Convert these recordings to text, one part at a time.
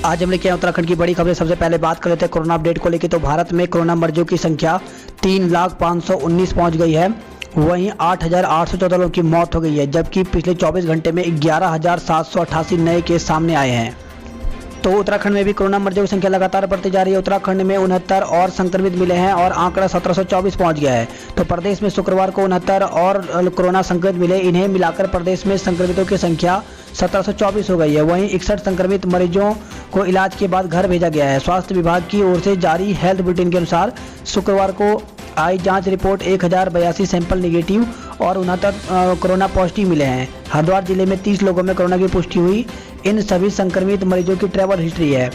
आज हम लेके आए उत्तराखंड की बड़ी खबरें। सबसे पहले बात कर लेते हैं कोरोना अपडेट को लेकर। तो भारत में कोरोना मरीजों की संख्या 3,519,000 पहुंच गई है। वहीं 8,814 लोगों की मौत हो गई है, जबकि पिछले 24 घंटे में 11,788 नए केस सामने आए हैं। तो उत्तराखंड में भी कोरोना मरीजों की संख्या लगातार बढ़ती जा रही है। उत्तराखंड में 69 और संक्रमित मिले हैं और आंकड़ा 1724 पहुंच गया है। तो प्रदेश में शुक्रवार को 69 और कोरोना संक्रमित मिले। इन्हें मिलाकर प्रदेश में संक्रमितों की संख्या 1724 हो गई है। वहीं 61 संक्रमित मरीजों को इलाज के बाद घर भेजा गया है। स्वास्थ्य विभाग की ओर से जारी हेल्थ बुलेटिन के अनुसार शुक्रवार को आई जांच रिपोर्ट 1082 सैंपल निगेटिव और 69 कोरोना पॉजिटिव मिले हैं। हरिद्वार जिले में 30 लोगों में कोरोना की पुष्टि हुई। इन सभी संक्रमित मरीजों की ट्रैवल हिस्ट्री है।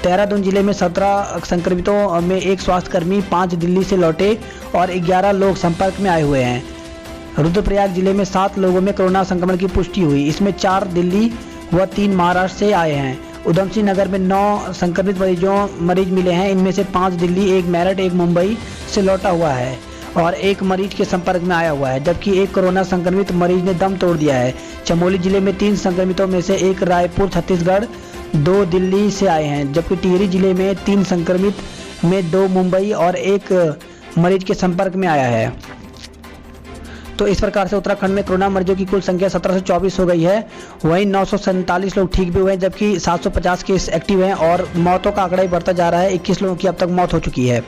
देहरादून जिले में 17 संक्रमितों में एक स्वास्थ्यकर्मी, 5 दिल्ली से लौटे और 11 लोग संपर्क में आए हुए हैं। रुद्रप्रयाग जिले में 7 लोगों में कोरोना संक्रमण की पुष्टि हुई। इसमें 4 दिल्ली व 3 महाराष्ट्र से आए हैं। उधमसिंह नगर में 9 संक्रमित मरीज मिले हैं। इनमें से 5 दिल्ली, 1 मेरठ, 1 मुंबई से लौटा हुआ है और 1 मरीज के संपर्क में आया हुआ है, जबकि 1 कोरोना संक्रमित मरीज ने दम तोड़ दिया है। चमोली जिले में 3 संक्रमितों में से 1 रायपुर छत्तीसगढ़, 2 दिल्ली से आए हैं, जबकि टिहरी जिले में 3 संक्रमित में 2 मुंबई और 1 मरीज के संपर्क में आया है। तो इस प्रकार से उत्तराखंड में कोरोना मरीजों की कुल संख्या 1724 हो गई है। वहीं 947 लोग ठीक भी हुए हैं, जबकि 750 केस एक्टिव हैं और मौतों का आंकड़ा बढ़ता जा रहा है। 21 लोगों की अब तक मौत हो चुकी है।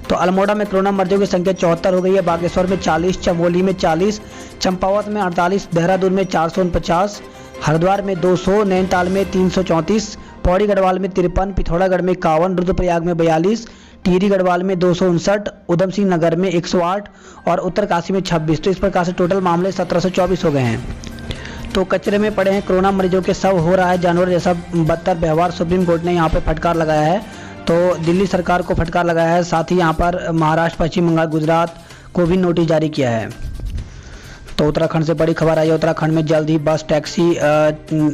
तो अल्मोड़ा में कोरोना मरीजों की संख्या 74 हो गई है। बागेश्वर में 40, चमोली में 40, चंपावत में 48, देहरादून में 449, हरिद्वार में 200, नैनीताल में 334, पौड़ी गढ़वाल में 53, पिथौरागढ़ में 51, रुद्रप्रयाग में 42, टिहरी गढ़वाल में 259, उधमसिंह नगर में 108 और उत्तरकाशी में 26। तो इस प्रकार से टोटल मामले 1724 हो गए हैं। तो कचरे में पड़े हैं कोरोना मरीजों के शव, हो रहा है जानवर जैसा बदतर व्यवहार। सुप्रीम कोर्ट ने यहाँ पे फटकार लगाया है। तो दिल्ली सरकार को फटकार लगाया है, साथ ही यहाँ पर महाराष्ट्र, पश्चिम बंगाल, गुजरात को भी नोटिस जारी किया है। तो उत्तराखंड से बड़ी खबर आई है। उत्तराखंड में जल्द ही बस टैक्सी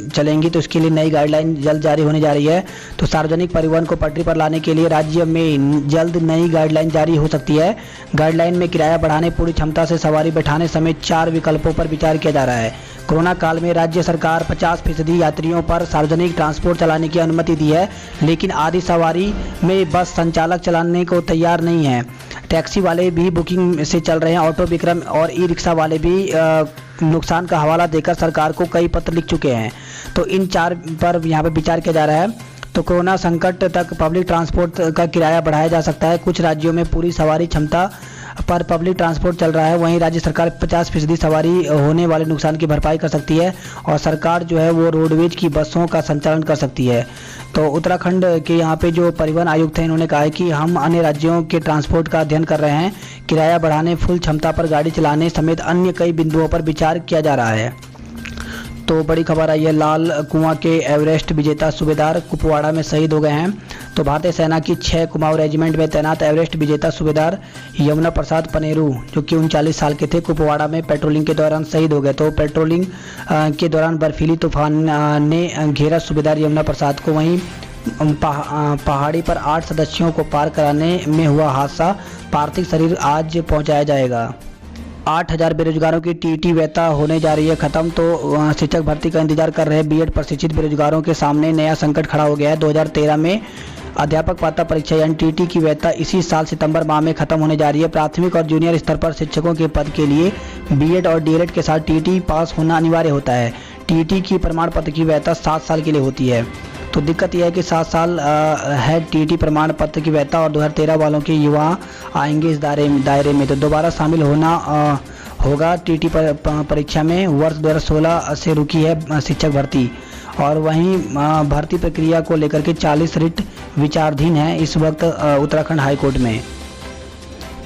चलेंगी, तो इसके लिए नई गाइडलाइन जल्द जारी होने जा रही है। तो सार्वजनिक परिवहन को पटरी पर लाने के लिए राज्य में जल्द नई गाइडलाइन जारी हो सकती है। गाइडलाइन में किराया बढ़ाने, पूरी क्षमता से सवारी बैठाने समेत 4 विकल्पों पर विचार किया जा रहा है। कोरोना काल में राज्य सरकार 50% यात्रियों पर सार्वजनिक ट्रांसपोर्ट चलाने की अनुमति दी है, लेकिन आधी सवारी में बस संचालक चलाने को तैयार नहीं है। टैक्सी वाले भी बुकिंग से चल रहे हैं। ऑटो विक्रम और ई रिक्शा वाले भी नुकसान का हवाला देकर सरकार को कई पत्र लिख चुके हैं। तो इन 4 पर यहाँ पर विचार किया जा रहा है। तो कोरोना संकट तक पब्लिक ट्रांसपोर्ट का किराया बढ़ाया जा सकता है। कुछ राज्यों में पूरी सवारी क्षमता पर पब्लिक ट्रांसपोर्ट चल रहा है। वहीं राज्य सरकार 50% सवारी होने वाले नुकसान की भरपाई कर सकती है और सरकार जो है वो रोडवेज की बसों का संचालन कर सकती है। तो उत्तराखंड के यहाँ पे जो परिवहन आयुक्त हैं, इन्होंने कहा है कि हम अन्य राज्यों के ट्रांसपोर्ट का अध्ययन कर रहे हैं। किराया बढ़ाने, फुल क्षमता पर गाड़ी चलाने समेत अन्य कई बिंदुओं पर विचार किया जा रहा है। तो बड़ी खबर आई है, लाल कुआं के एवरेस्ट विजेता सूबेदार कुपवाड़ा में शहीद हो गए हैं। तो भारतीय सेना की 6 कुमाऊं रेजिमेंट में तैनात एवरेस्ट विजेता सूबेदार यमुना प्रसाद पनेरू, जो कि 39 साल के थे, कुपवाड़ा में पेट्रोलिंग के दौरान शहीद हो गए। तो पेट्रोलिंग के दौरान बर्फीली तूफान ने घेरा सूबेदार यमुना प्रसाद को। वहीं पहाड़ी पर 8 सदस्यों को पार कराने में हुआ हादसा। पार्थिव शरीर आज पहुँचाया जाएगा। 8000 बेरोजगारों की टीटी वेता होने जा रही है खत्म। तो शिक्षक भर्ती का इंतजार कर रहे बीएड प्रशिक्षित बेरोजगारों के सामने नया संकट खड़ा हो गया है। 2013 में अध्यापक पात्रता परीक्षा यानी टीटी की वेता इसी साल सितंबर माह में खत्म होने जा रही है। प्राथमिक और जूनियर स्तर पर शिक्षकों के पद के लिए बीएड और डीएलएड के साथ टीटी पास होना अनिवार्य होता है। टीटी की प्रमाण पत्र की वेता 7 साल के लिए होती है। तो दिक्कत यह है कि 7 साल है टीटी प्रमाण पत्र की वैधता और 2013 वालों के युवा आएंगे इस दायरे में। तो दोबारा शामिल होना होगा टीटी परीक्षा में। वर्ष 2016 से रुकी है शिक्षक भर्ती और वहीं भर्ती प्रक्रिया को लेकर के 40 रिट विचाराधीन है इस वक्त उत्तराखंड हाईकोर्ट में।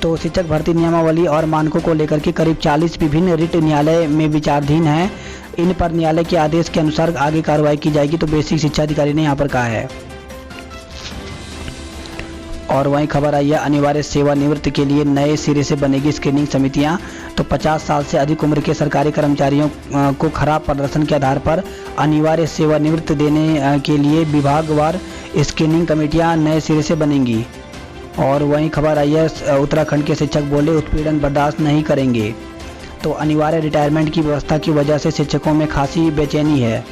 तो शिक्षक भर्ती नियमावली और मानकों को लेकर के करीब 40 विभिन्न रिट न्यायालय में विचाराधीन है। इन पर न्यायालय के आदेश के अनुसार आगे कार्रवाई की जाएगी। तो बेसिक शिक्षा अधिकारी ने यहाँ पर कहा है। और वहीं खबर आई है, अनिवार्य सेवानिवृत्त के लिए नए सिरे से बनेगी स्क्रीनिंग समितियां। तो 50 साल से अधिक उम्र के सरकारी कर्मचारियों को खराब प्रदर्शन के आधार पर अनिवार्य सेवानिवृत्त देने के लिए विभागवार स्क्रीनिंग कमेटियां नए सिरे से बनेंगी। और वहीं खबर आई है, उत्तराखंड के शिक्षक बोले उत्पीड़न बर्दाश्त नहीं करेंगे। तो अनिवार्य रिटायरमेंट की व्यवस्था की वजह से शिक्षकों में खासी बेचैनी है।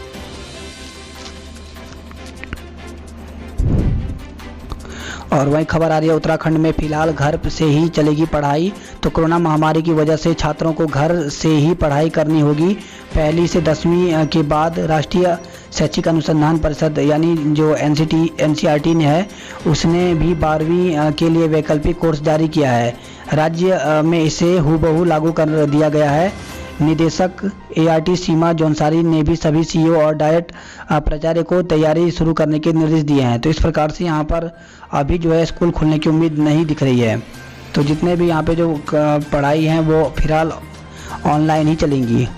और वहीं खबर आ रही है उत्तराखंड में फिलहाल घर से ही चलेगी पढ़ाई। तो कोरोना महामारी की वजह से छात्रों को घर से ही पढ़ाई करनी होगी। पहली से 10वीं के बाद राष्ट्रीय शैक्षिक अनुसंधान परिषद यानी जो NCERT ने है उसने भी 12वीं के लिए वैकल्पिक कोर्स जारी किया है। राज्य में इसे हूबहू लागू कर दिया गया है। निदेशक ART सीमा जौनसारी ने भी सभी CEO और डाइट प्राचार्य को तैयारी शुरू करने के निर्देश दिए हैं। तो इस प्रकार से यहाँ पर अभी जो है स्कूल खुलने की उम्मीद नहीं दिख रही है। तो जितने भी यहाँ पे जो पढ़ाई हैं वो फिलहाल ऑनलाइन ही चलेंगी।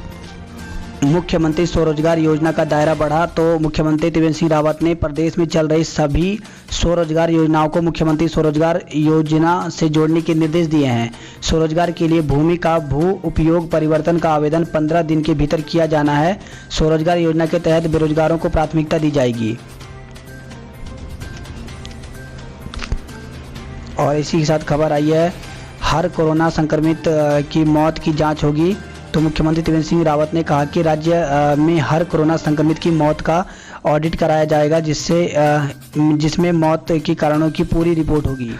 मुख्यमंत्री स्वरोजगार योजना का दायरा बढ़ा। तो मुख्यमंत्री त्रिवेंद्र सिंह रावत ने प्रदेश में चल रही सभी स्वरोजगार योजनाओं को मुख्यमंत्री स्वरोजगार योजना से जोड़ने के निर्देश दिए हैं। स्वरोजगार के लिए भूमि का भू उपयोग परिवर्तन का आवेदन 15 दिन के भीतर किया जाना है। स्वरोजगार योजना के तहत बेरोजगारों को प्राथमिकता दी जाएगी। और इसी के साथ खबर आई है हर कोरोना संक्रमित की मौत की जांच होगी। तो मुख्यमंत्री त्रिवेंद्र सिंह रावत ने कहा कि राज्य में हर कोरोना संक्रमित की मौत का ऑडिट कराया जाएगा जिसमें मौत के कारणों की पूरी रिपोर्ट होगी।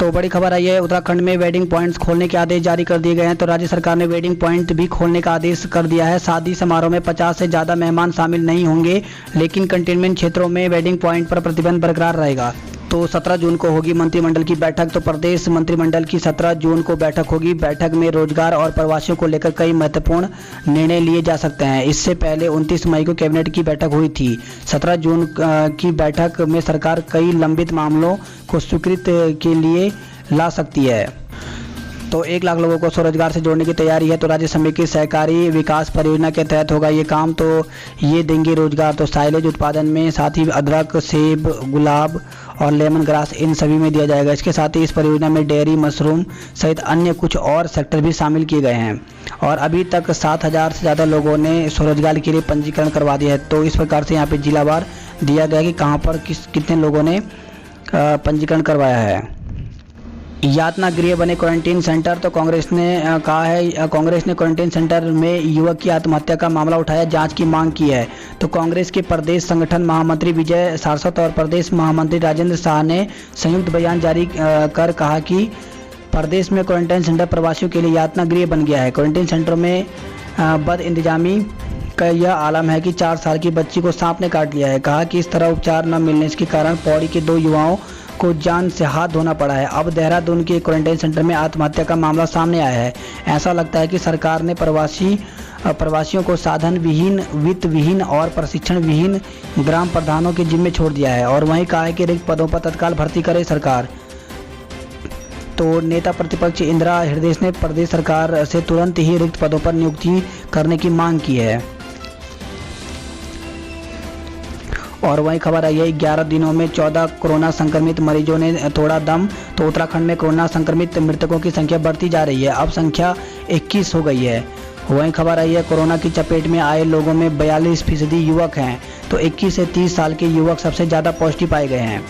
तो बड़ी खबर आई है उत्तराखंड में वेडिंग पॉइंट्स खोलने के आदेश जारी कर दिए गए हैं। तो राज्य सरकार ने वेडिंग पॉइंट भी खोलने का आदेश कर दिया है। शादी समारोह में 50 से ज़्यादा मेहमान शामिल नहीं होंगे, लेकिन कंटेनमेंट क्षेत्रों में वेडिंग पॉइंट पर प्रतिबंध बरकरार रहेगा। तो 17 जून को होगी मंत्रिमंडल की बैठक। तो प्रदेश मंत्रिमंडल की 17 जून को बैठक होगी। बैठक में रोजगार और प्रवासियों को लेकर कई महत्वपूर्ण निर्णय लिए जा सकते हैं। इससे पहले 29 मई को कैबिनेट की बैठक हुई थी। 17 जून की बैठक में सरकार कई लंबित मामलों को स्वीकृति के लिए ला सकती है। तो 1 लाख लोगों को स्वरोजगार से जोड़ने की तैयारी है। तो राज्य समेकित सहकारी विकास परियोजना के तहत होगा ये काम। तो ये देंगे रोजगार। तो साइलेज उत्पादन में, साथ ही अदरक, सेब, गुलाब और लेमन ग्रास इन सभी में दिया जाएगा। इसके साथ ही इस परियोजना में डेयरी, मशरूम सहित अन्य कुछ और सेक्टर भी शामिल किए गए हैं। और अभी तक 7,000 से ज़्यादा लोगों ने स्वरोजगार के लिए पंजीकरण करवा दिया है। तो इस प्रकार से यहाँ पे जिलावार दिया गया कि कहाँ पर कितने लोगों ने पंजीकरण करवाया है। यातना गृह बने क्वारंटीन सेंटर। तो कांग्रेस ने कहा है, कांग्रेस ने क्वारंटीन सेंटर में युवक की आत्महत्या का मामला उठाया, जांच की मांग की है। तो कांग्रेस के प्रदेश संगठन महामंत्री विजय सारस्वत और प्रदेश महामंत्री राजेंद्र शाह ने संयुक्त बयान जारी कर कहा कि प्रदेश में क्वारंटीन सेंटर प्रवासियों के लिए यातना गृह बन गया है। क्वारंटीन सेंटरों में बद इंतजामी का यह आलम है कि 4 साल की बच्ची को सांप ने काट लिया है। कहा कि इस तरह उपचार न मिलने के कारण पौड़ी के 2 युवाओं को जान से हाथ धोना पड़ा है। अब देहरादून के क्वारंटाइन सेंटर में आत्महत्या का मामला सामने आया है। ऐसा लगता है कि सरकार ने प्रवासियों को साधन विहीन, वित्त विहीन और प्रशिक्षण विहीन ग्राम प्रधानों के जिम्मे छोड़ दिया है। और वहीं कहा है कि रिक्त पदों पर तत्काल भर्ती करे सरकार। तो नेता प्रतिपक्ष इंदिरा हृदय ने प्रदेश सरकार से तुरंत ही रिक्त पदों पर नियुक्ति करने की मांग की है। और वहीं खबर आई है 11 दिनों में 14 कोरोना संक्रमित मरीजों ने तोड़ा दम। तो उत्तराखंड में कोरोना संक्रमित मृतकों की संख्या बढ़ती जा रही है, अब संख्या 21 हो गई है। वहीं खबर आई है कोरोना की चपेट में आए लोगों में 42% युवक हैं। तो 21 से 30 साल के युवक सबसे ज़्यादा पॉजिटिव पाए गए हैं।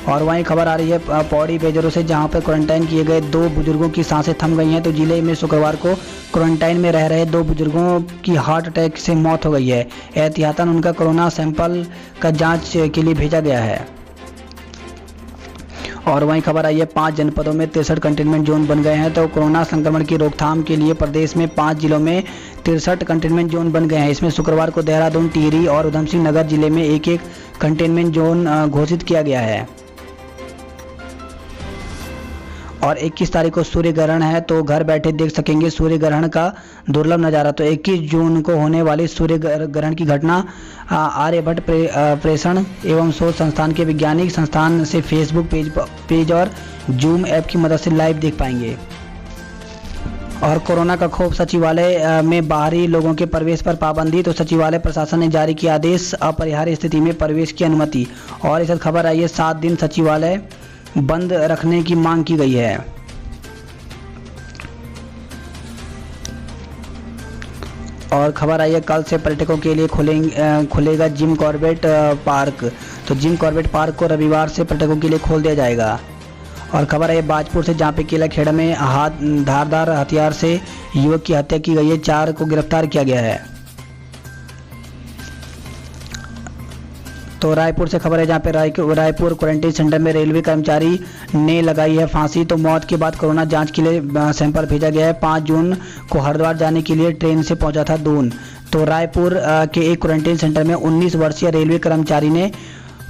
और वहीं खबर आ रही है पौड़ी बेजरों से, जहां पर क्वारंटाइन किए गए 2 बुजुर्गों की सांसें थम गई हैं। तो जिले में शुक्रवार को क्वारंटाइन में रह रहे 2 बुजुर्गों की हार्ट अटैक से मौत हो गई है। एहतियातन उनका कोरोना सैंपल का जांच के लिए भेजा गया है। और वहीं खबर आई है 5 जनपदों में 63 कंटेनमेंट जोन बन गए हैं। तो कोरोना संक्रमण की रोकथाम के लिए प्रदेश में 5 जिलों में 63 कंटेनमेंट जोन बन गए हैं। इसमें शुक्रवार को देहरादून, टिहरी और उधमसिंह नगर जिले में एक कंटेनमेंट जोन घोषित किया गया है। और 21 तारीख को सूर्य ग्रहण है, तो घर बैठे देख सकेंगे सूर्य ग्रहण का दुर्लभ नज़ारा। तो 21 जून को होने वाली सूर्य ग्रहण की घटना आर्यभट्ट प्रेषण एवं शोध संस्थान के वैज्ञानिक संस्थान से फेसबुक पेज और जूम ऐप की मदद से लाइव देख पाएंगे। और कोरोना का खौफ, सचिवालय में बाहरी लोगों के प्रवेश पर पाबंदी। तो सचिवालय प्रशासन ने जारी किया आदेश, अपरिहार्य स्थिति में प्रवेश की अनुमति। और इस खबर आई है 7 दिन सचिवालय बंद रखने की मांग की गई है। और खबर आई है कल से पर्यटकों के लिए खुलेगा जिम कॉर्बेट पार्क। तो जिम कॉर्बेट पार्क को रविवार से पर्यटकों के लिए खोल दिया जाएगा। और खबर है बाजपुर से, जहाँ पे केलाखेड़ा में धारदार हथियार से युवक की हत्या की गई है, 4 को गिरफ्तार किया गया है। तो रायपुर से खबर है जहाँ पे रायपुर क्वारंटीन सेंटर में रेलवे कर्मचारी ने लगाई है फांसी। तो मौत के बाद कोरोना जांच के लिए सैंपल भेजा गया है। 5 जून को हरिद्वार जाने के लिए ट्रेन से पहुंचा था दून। तो रायपुर के एक क्वारंटीन सेंटर में 19 वर्षीय रेलवे कर्मचारी ने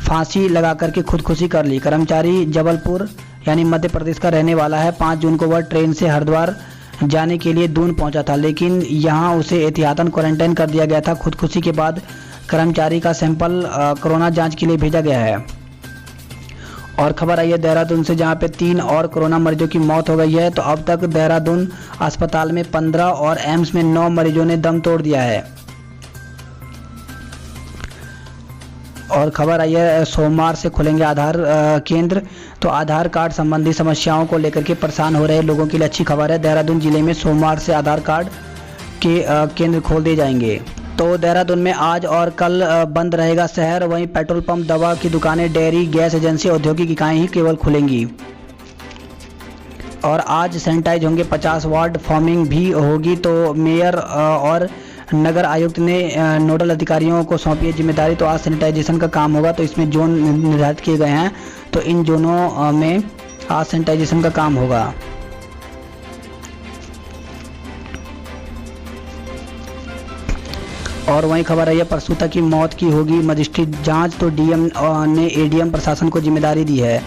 फांसी लगा करके खुदकुशी कर ली। कर्मचारी जबलपुर यानी मध्य प्रदेश का रहने वाला है। 5 जून को वह ट्रेन से हरिद्वार जाने के लिए दून पहुंचा था, लेकिन यहां उसे एहतियातन क्वारंटाइन कर दिया गया था। खुदकुशी के बाद कर्मचारी का सैंपल कोरोना जांच के लिए भेजा गया है। और खबर आई है देहरादून से, जहां पे 3 और कोरोना मरीजों की मौत हो गई है। तो अब तक देहरादून अस्पताल में 15 और एम्स में 9 मरीजों ने दम तोड़ दिया है। और खबर आई है सोमवार से खुलेंगे आधार केंद्र। तो आधार कार्ड संबंधी समस्याओं को लेकर के परेशान हो रहे लोगों के लिए अच्छी खबर है। देहरादून जिले में सोमवार से आधार कार्ड के केंद्र खोल दिए जाएंगे। तो देहरादून में आज और कल बंद रहेगा शहर। वहीं पेट्रोल पंप, दवा की दुकानें, डेयरी, गैस एजेंसी, औद्योगिक इकाइयां ही केवल खुलेंगी। और आज सैनिटाइज होंगे 50 वार्ड, फॉर्मिंग भी होगी। तो मेयर और नगर आयुक्त ने नोडल अधिकारियों को सौंपी है जिम्मेदारी। तो आज सैनिटाइजेशन का काम होगा। तो इसमें जोन निर्धारित किए गए हैं। तो इन जोनों में आज सैनिटाइजेशन का काम होगा। और वहीं खबर है प्रसूता की मौत की होगी मजिस्ट्रेट जांच। तो डीएम ने एडीएम प्रशासन को जिम्मेदारी दी है।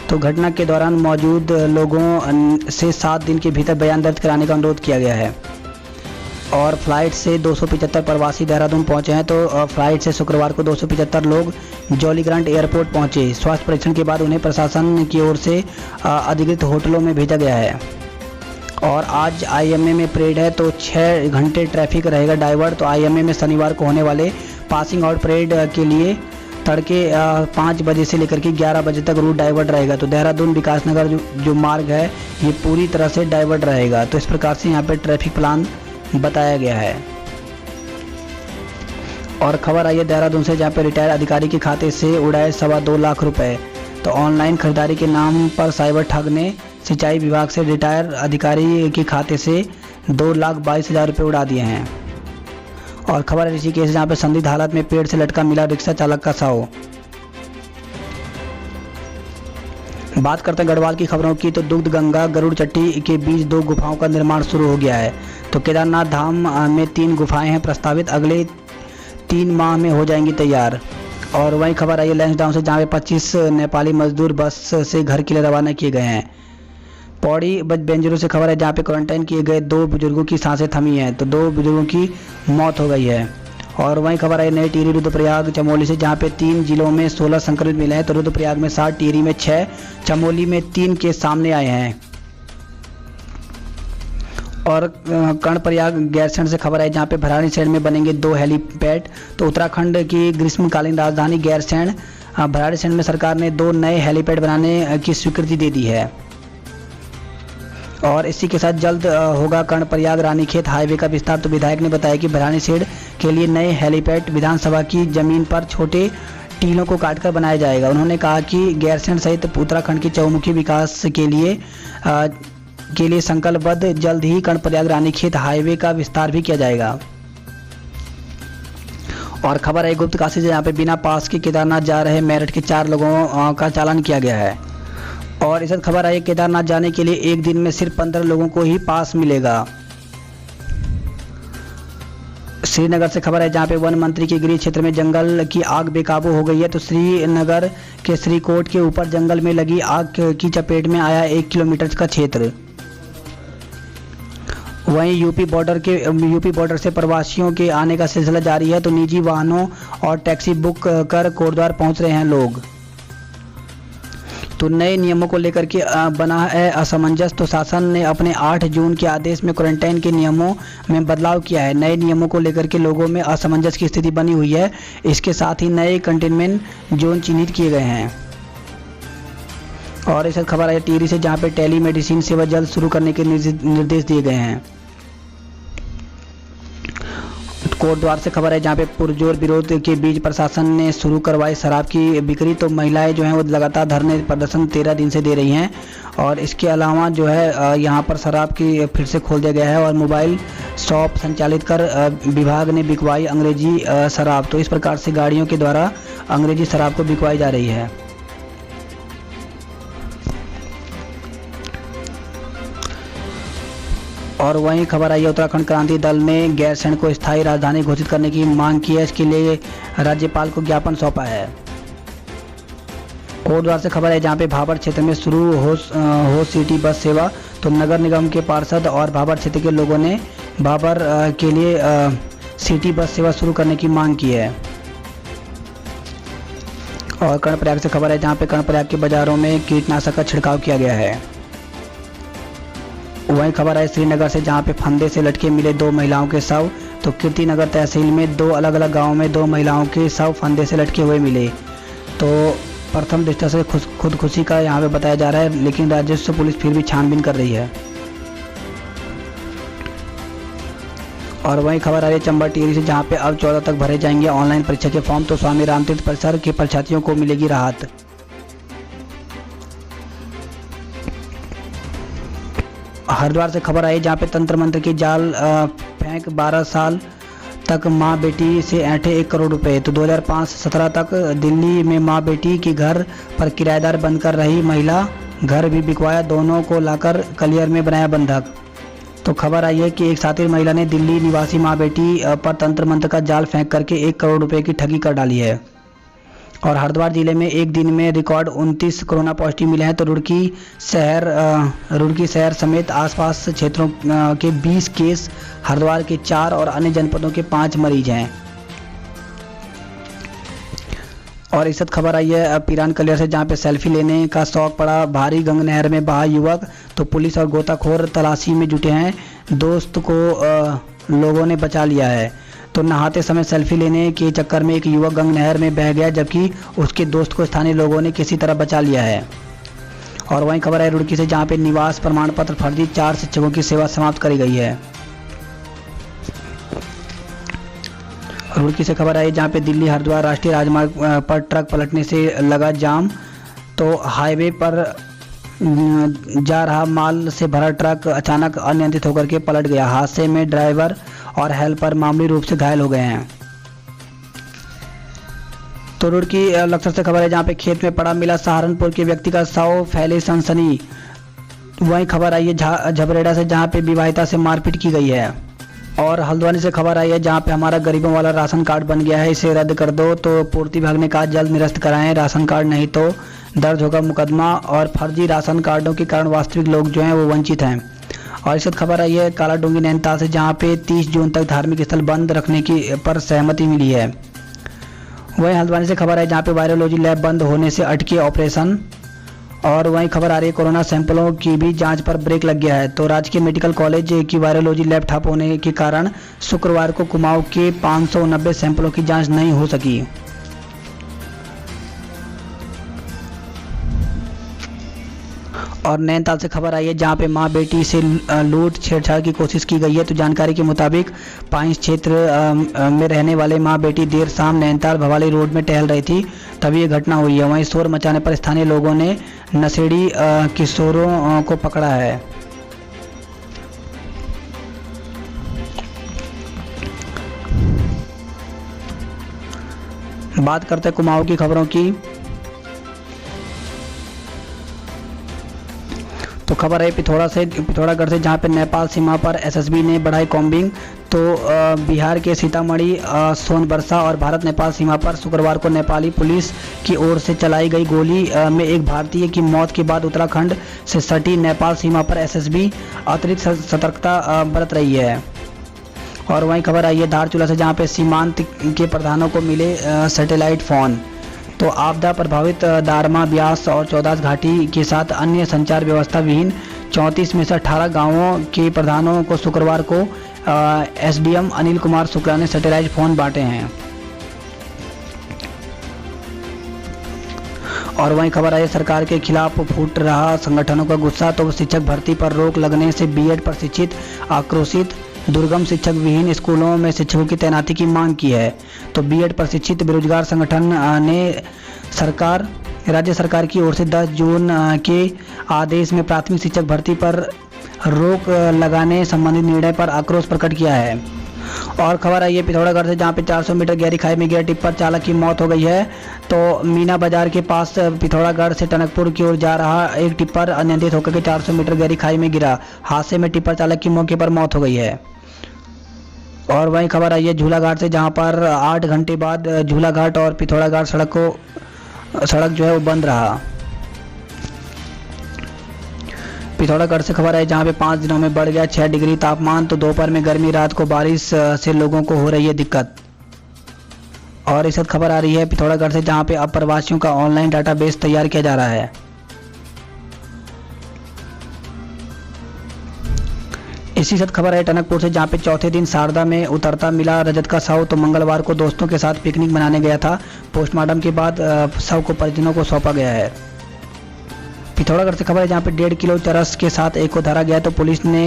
तो घटना के दौरान मौजूद लोगों से 7 दिन के भीतर बयान दर्ज कराने का अनुरोध किया गया है। और फ्लाइट से 275 प्रवासी देहरादून पहुंचे हैं। तो फ्लाइट से शुक्रवार को 275 लोग जॉलीग्रांट एयरपोर्ट पहुंचे। स्वास्थ्य परीक्षण के बाद उन्हें प्रशासन की ओर से अधिकृत होटलों में भेजा गया है। और आज आईएमए में परेड है। तो 6 घंटे ट्रैफिक रहेगा डाइवर्ट। तो आईएमए में शनिवार को होने वाले पासिंग आउट परेड के लिए तड़के 5 बजे से लेकर के 11 बजे तक रूट डाइवर्ट रहेगा। तो देहरादून विकासनगर जो मार्ग है ये पूरी तरह से डाइवर्ट रहेगा। तो इस प्रकार से यहाँ पे ट्रैफिक प्लान बताया गया है। और खबर आई है देहरादून से, जहाँ पे रिटायर्ड अधिकारी के खाते से उड़ाए 2.25 लाख रुपए। तो ऑनलाइन खरीदारी के नाम पर साइबर ठग ने सिंचाई विभाग से रिटायर्ड अधिकारी के खाते से 2,22,000 रुपये उड़ा दिए हैं। और खबर है ऋषिकेश, जहाँ पे संदिग्ध हालत में पेड़ से लटका मिला रिक्शा चालक का शव। बात करते हैं गढ़वाल की खबरों की। तो दुग्ध गंगा गरुड़ चट्टी के बीच 2 गुफाओं का निर्माण शुरू हो गया है। तो केदारनाथ धाम में 3 गुफाएं हैं प्रस्तावित, अगले 3 माह में हो जाएंगी तैयार। और वहीं खबर आई है लैंसडाउन से, जहाँ पे 25 नेपाली मजदूर बस से घर के लिए रवाना किए गए हैं। पौड़ी बेंजरू से खबर है, जहाँ पे क्वारंटाइन किए गए 2 बुजुर्गों की सांसें थमी हैं। तो 2 बुजुर्गों की मौत हो गई है। और वहीं खबर है नई टिहरी, रुद्रप्रयाग, चमोली से, जहाँ पे 3 जिलों में 16 संक्रमित मिले हैं। तो रुद्रप्रयाग में 7, टिहरी में 6, चमोली में 3 केस सामने आए हैं। और कर्णप्रयाग गैरसैंण से खबर है, जहाँ पे भराड़ीसैंण में बनेंगे 2 हेलीपैड। तो उत्तराखंड की ग्रीष्मकालीन राजधानी गैरसैंण भराड़ीसैंण में सरकार ने 2 नए हेलीपैड बनाने की स्वीकृति दे दी है। और इसी के साथ जल्द होगा कर्णप्रयाग रानीखेत हाईवे का विस्तार। तो विधायक ने बताया कि भराड़ीसैंण के लिए नए हेलीपैड विधानसभा की जमीन पर छोटे टीलों को काटकर बनाया जाएगा। उन्होंने कहा कि गैरसैंण सहित उत्तराखंड के चहुमुखी विकास के लिए संकल्पबद्ध, जल्द ही कर्णप्रयाग रानीखेत हाईवे का विस्तार भी किया जाएगा। और खबर है गुप्त काशी से, जहाँ पे बिना पास के केदारनाथ जा रहे मेरठ के 4 लोगों का चालान किया गया है। और इस खबर आई केदारनाथ जाने के लिए एक दिन में सिर्फ 15 लोगों को ही पास मिलेगा। श्रीनगर से खबर है, जहाँ पे वन मंत्री के गृह क्षेत्र में जंगल की आग बेकाबू हो गई है। तो श्रीनगर के श्रीकोट के ऊपर जंगल में लगी आग की चपेट में आया 1 किलोमीटर का क्षेत्र। वहीं यूपी बॉर्डर से प्रवासियों के आने का सिलसिला जारी है। तो निजी वाहनों और टैक्सी बुक कर कोटद्वार पहुंच रहे हैं लोग। तो नए नियमों को लेकर के बना है असमंजस। तो शासन ने अपने 8 जून के आदेश में क्वारंटाइन के नियमों में बदलाव किया है। नए नियमों को लेकर के लोगों में असमंजस की स्थिति बनी हुई है। इसके साथ ही नए कंटेनमेंट जोन चिन्हित किए गए हैं। और इस खबर है टिहरी से, जहां पे टेली मेडिसिन सेवा जल्द शुरू करने के निर्देश दिए गए हैं। कोटद्वार से खबर है जहां पे पुरजोर विरोध के बीच प्रशासन ने शुरू करवाई शराब की बिक्री। तो महिलाएं जो हैं वो लगातार धरने प्रदर्शन 13 दिन से दे रही हैं और इसके अलावा जो है यहां पर शराब की फिर से खोल दिया गया है और मोबाइल शॉप संचालित कर विभाग ने बिकवाई अंग्रेजी शराब। तो इस प्रकार से गाड़ियों के द्वारा अंग्रेजी शराब को बिकवाई जा रही है। और वहीं खबर आई है उत्तराखंड क्रांति दल ने गैरसैंण को स्थायी राजधानी घोषित करने की मांग की है। इसके लिए राज्यपाल को ज्ञापन सौंपा है। कोटद्वार से खबर है जहां पे भाबर क्षेत्र में शुरू हो सिटी बस सेवा। तो नगर निगम के पार्षद और भाबर क्षेत्र के लोगों ने भाबर के लिए सिटी बस सेवा शुरू करने की मांग की है। और कर्णप्रयाग से खबर है जहां पे कर्णप्रयाग के बाजारों में कीटनाशक का छिड़काव किया गया है। वहीं खबर है श्रीनगर से जहां पे फंदे से लटके मिले 2 महिलाओं के शव। तो कीर्तिनगर तहसील में 2 अलग अलग गांवों में 2 महिलाओं के शव फंदे से लटके हुए मिले। तो प्रथम दृष्टया से खुदकुशी का यहां पे बताया जा रहा है, लेकिन राजस्व पुलिस फिर भी छानबीन कर रही है। और वहीं खबर आ रही है चंबा टिहरी से जहां पे अब 14 तक भरे जाएंगे ऑनलाइन परीक्षा के फॉर्म। तो स्वामी रामतीर्थ परिसर के परीक्षार्थियों को मिलेगी राहत। हरिद्वार से खबर आई जहां पे तंत्र मंत्र की जाल फेंक 12 साल तक मां बेटी से ऐंठे 1 करोड़ रुपए। तो 2005-17 तक दिल्ली में मां बेटी के घर पर किराएदार बनकर रही महिला, घर भी बिकवाया, दोनों को लाकर कलियर में बनाया बंधक। तो खबर आई है कि एक शातिर महिला ने दिल्ली निवासी मां बेटी पर तंत्र मंत्र का जाल फेंक करके 1 करोड़ रुपए की ठगी कर डाली है। और हरिद्वार जिले में एक दिन में रिकॉर्ड 29 कोरोना पॉजिटिव मिले हैं। तो रुड़की शहर समेत आसपास क्षेत्रों के 20 केस, हरिद्वार के 4 और अन्य जनपदों के 5 मरीज हैं। और इस खबर आई है पिरान कलियर से जहां पे सेल्फी लेने का शौक पड़ा भारी, गंग नहर में बहा युवक। तो पुलिस और गोताखोर तलाशी में जुटे हैं, दोस्त को लोगों ने बचा लिया है। तो नहाते समय सेल्फी लेने के चक्कर में एक युवक गंग नहर में बह गया, जबकि उसके दोस्त को स्थानीय लोगों ने किसी तरह बचा लिया है। और वहीं खबर है रुड़की से जहां पे निवास प्रमाण पत्र फर्जी, 4 शिक्षकों की सेवा समाप्त करी गई है। रुड़की से खबर आई जहां पे दिल्ली हरिद्वार राष्ट्रीय राजमार्ग पर ट्रक पलटने से लगा जाम। तो हाईवे पर जा रहा माल से भरा ट्रक अचानक अनियंत्रित होकर के पलट गया। हादसे में ड्राइवर और हेल्पर मामूली रूप से घायल हो गए हैं। तो रुड़की लक्सर से खबर है जहां पे खेत में पड़ा मिला सहारनपुर के व्यक्ति का शव, फैले सनसनी। वहीं खबर आई है झबरेड़ा से जहां पे विवाहिता से मारपीट की गई है। और हल्द्वानी से खबर आई है जहां पे हमारा गरीबों वाला राशन कार्ड बन गया है, इसे रद्द कर दो। तो पूर्ति विभाग ने कहा जल्द निरस्त कराएं राशन कार्ड, नहीं तो दर्ज होगा मुकदमा। और फर्जी राशन कार्डों के कारण वास्तविक लोग जो हैं वो वंचित हैं। और इस खबर आई है कालाडूंगी नैनीताल से जहां पे 30 जून तक धार्मिक स्थल बंद रखने की पर सहमति मिली है। वहीं हल्द्वानी से खबर है जहां पे वायरोलॉजी लैब बंद होने से अटके ऑपरेशन। और वहीं खबर आ रही है कोरोना सैंपलों की भी जांच पर ब्रेक लग गया है। तो राजकीय मेडिकल कॉलेज की वायरोलॉजी लैब ठप होने के कारण शुक्रवार को कुमाऊं के 590 सैंपलों की जांच नहीं हो सकी। और नैनीताल से खबर आई है जहां पे मां बेटी से लूट छेड़छाड़ की कोशिश की गई है। तो जानकारी के मुताबिक पाइंस क्षेत्र में रहने वाले मां बेटी देर शाम नैनीताल भवाली रोड में टहल रही थी, तभी ये घटना हुई है। वहीं शोर मचाने पर स्थानीय लोगों ने नशेड़ी किशोरों को पकड़ा है। बात करते हैं कुमाऊं की खबरों की। तो खबर है पिथौरागढ़ से जहां पे नेपाल सीमा पर एसएसबी ने बढ़ाई कॉम्बिंग। तो बिहार के सीतामढ़ी, सोनबरसा और भारत नेपाल सीमा पर शुक्रवार को नेपाली पुलिस की ओर से चलाई गई गोली में एक भारतीय की मौत के बाद उत्तराखंड से सटी नेपाल सीमा पर एसएसबी अतिरिक्त सतर्कता बरत रही है। और वहीं खबर आई है धारचूला से जहां पे सीमांत के प्रधानों को मिले सैटेलाइट फ़ोन। तो आपदा प्रभावित दारमा, ब्यास और चौदास घाटी के साथ अन्य संचार व्यवस्था विहीन 34 में से 18 गांवों के प्रधानों को शुक्रवार को एसडीएम अनिल कुमार शुक्ला ने सैटेलाइट फ़ोन बांटे हैं। और वहीं खबर आई सरकार के खिलाफ फूट रहा संगठनों का गुस्सा। तो शिक्षक भर्ती पर रोक लगने से बीएड प्रशिक्षित आक्रोशित। दुर्गम शिक्षक विहीन स्कूलों में शिक्षकों की तैनाती की मांग की है। तो बीएड प्रशिक्षित बेरोजगार संगठन ने राज्य सरकार की ओर से 10 जून के आदेश में प्राथमिक शिक्षक भर्ती पर रोक लगाने संबंधित निर्णय पर आक्रोश प्रकट किया है। और खबर आई है पिथौरागढ़ से, जहां पे 400 मीटर गहरी खाई में गिरा टिप्पर चालक की मौत हो गई है। तो मीना बाजार के पास पिथौरागढ़ से टनकपुर की ओर जा रहा एक टिप्पर अनियंत्रित होकर के 400 मीटर गहरी खाई में गिरा। हादसे में टिप्पर चालक की मौके पर मौत हो गई है। और वहीं खबर आई है झूलाघाट से, जहां पर 8 घंटे बाद झूलाघाट और पिथौरागढ़ सड़क जो है वो बंद रहा। पिथौरागढ़ से खबर है, जहां पे 5 दिनों में बढ़ गया 6 डिग्री तापमान। तो दोपहर में गर्मी, रात को बारिश से लोगों को हो रही है दिक्कत। और इस वक्त खबर आ रही है पिथौरागढ़ से, जहां पे अब प्रवासियों का ऑनलाइन डाटाबेस तैयार किया जा रहा है। इसी साथ खबर है टनकपुर से, जहां पे चौथे दिन शारदा में उतरता मिला रजत का शव। तो मंगलवार को दोस्तों के साथ पिकनिक मनाने गया था। पोस्टमार्टम के बाद शव को परिजनों को सौंपा गया है। पिथौरागढ़ से खबर है, जहां पे 1.5 किलो चरस के साथ एक को धरा गया। तो पुलिस ने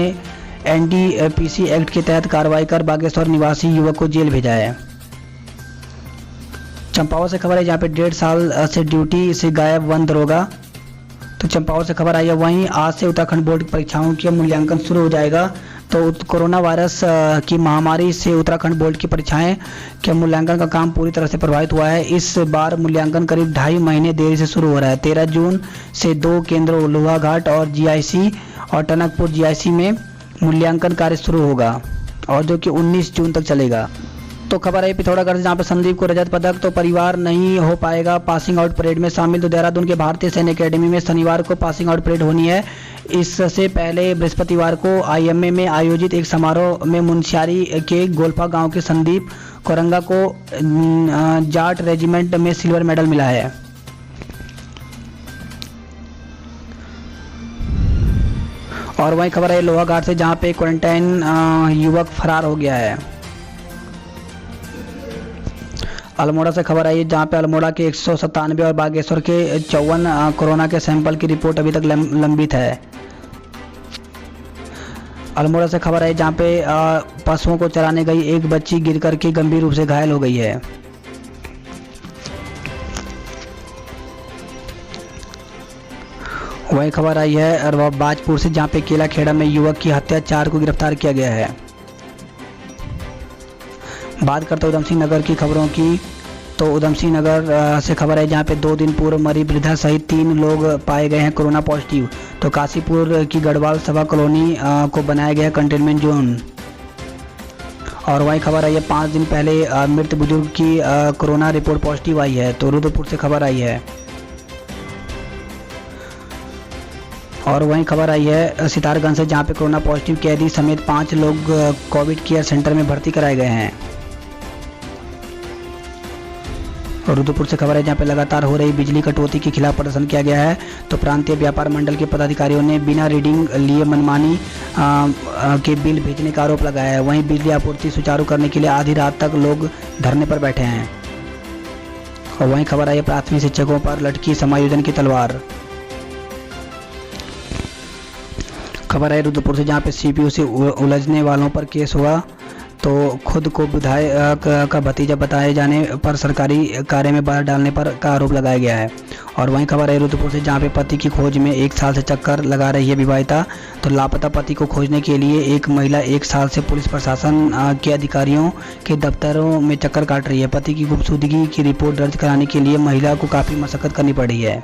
एनडीपीसी एक्ट के तहत कार्रवाई कर बागेश्वर निवासी युवक को जेल भेजा है। चंपावत से खबर है, जहां पे 1.5 साल से ड्यूटी से गायब 1 दरोगा। तो चंपावत से खबर आई है, वहीं आज से उत्तराखंड बोर्ड की परीक्षाओं का मूल्यांकन शुरू हो जाएगा। तो कोरोना वायरस की महामारी से उत्तराखंड बोर्ड की परीक्षाएं के मूल्यांकन का काम पूरी तरह से प्रभावित हुआ है। इस बार मूल्यांकन करीब 2.5 महीने देरी से शुरू हो रहा है। 13 जून से 2 केंद्रों लोहाघाट और जीआईसी और टनकपुर जीआईसी में मूल्यांकन कार्य शुरू होगा, और जो कि 19 जून तक चलेगा। तो खबर है पिथौरागढ़ से, जहाँ पे संदीप को रजत पदक। तो परिवार नहीं हो पाएगा पासिंग आउट परेड में शामिल। तो देहरादून के भारतीय सैन्य अकेडमी में शनिवार को पासिंग आउट परेड होनी है। इससे पहले बृहस्पतिवार को आईएमए में आयोजित एक समारोह में मुनस्यारी के गोल्फा गांव के संदीप कोरंगा को जाट रेजिमेंट में सिल्वर मेडल मिला है। और वहीं खबर है लोहाघाट से, जहाँ पे क्वारंटाइन युवक फरार हो गया है। अल्मोड़ा से खबर आई है, जहाँ पे अल्मोड़ा के 197 और बागेश्वर के 54 कोरोना के सैंपल की रिपोर्ट अभी तक लंबित है। अल्मोड़ा से खबर है, जहाँ पे पशुओं को चराने गई एक बच्ची गिर करके गंभीर रूप से घायल हो गई है। वही खबर आई है बाजपुर से, जहाँ पे केला खेड़ा में युवक की हत्या, 4 को गिरफ्तार किया गया है। बात करते हैं उधमसिंह नगर की खबरों की। तो उधमसिंह नगर से खबर है, जहाँ पे 2 दिन पूर्व मरी वृद्धा सहित 3 लोग पाए गए हैं कोरोना पॉजिटिव। तो काशीपुर की गढ़वाल सभा कॉलोनी को बनाया गया कंटेनमेंट जोन। और वही खबर आई है 5 दिन पहले मृत बुजुर्ग की कोरोना रिपोर्ट पॉजिटिव आई है। तो रुद्रपुर से खबर आई है। और वहीं खबर आई है सितारगंज से, जहाँ पे कोरोना पॉजिटिव कैदी समेत 5 लोग कोविड केयर सेंटर में भर्ती कराए गए हैं। और रुद्रपुर से खबर है, जहाँ पे लगातार हो रही बिजली कटौती के खिलाफ प्रदर्शन किया गया है। तो प्रांतीय व्यापार मंडल के पदाधिकारियों ने बिना रीडिंग लिए मनमानी के बिल भेजने का आरोप लगाया है। वहीं बिजली आपूर्ति सुचारू करने के लिए आधी रात तक लोग धरने पर बैठे हैं। और वहीं खबर आई है प्राथमिक शिक्षकों पर लटकी समायोजन की तलवार। खबर है रुद्रपुर से, जहाँ पे सीपीयू से उलझने वालों पर केस हुआ। तो खुद को विधायक का भतीजा बताए जाने पर सरकारी कार्य में बाधा डालने पर का आरोप लगाया गया है। और वहीं खबर है रुद्रपुर से, जहाँ पे पति की खोज में 1 साल से चक्कर लगा रही है विवाहिता। तो लापता पति को खोजने के लिए एक महिला 1 साल से पुलिस प्रशासन के अधिकारियों के दफ्तरों में चक्कर काट रही है। पति की गुमशुदगी की रिपोर्ट दर्ज कराने के लिए महिला को काफ़ी मशक्कत करनी पड़ी है।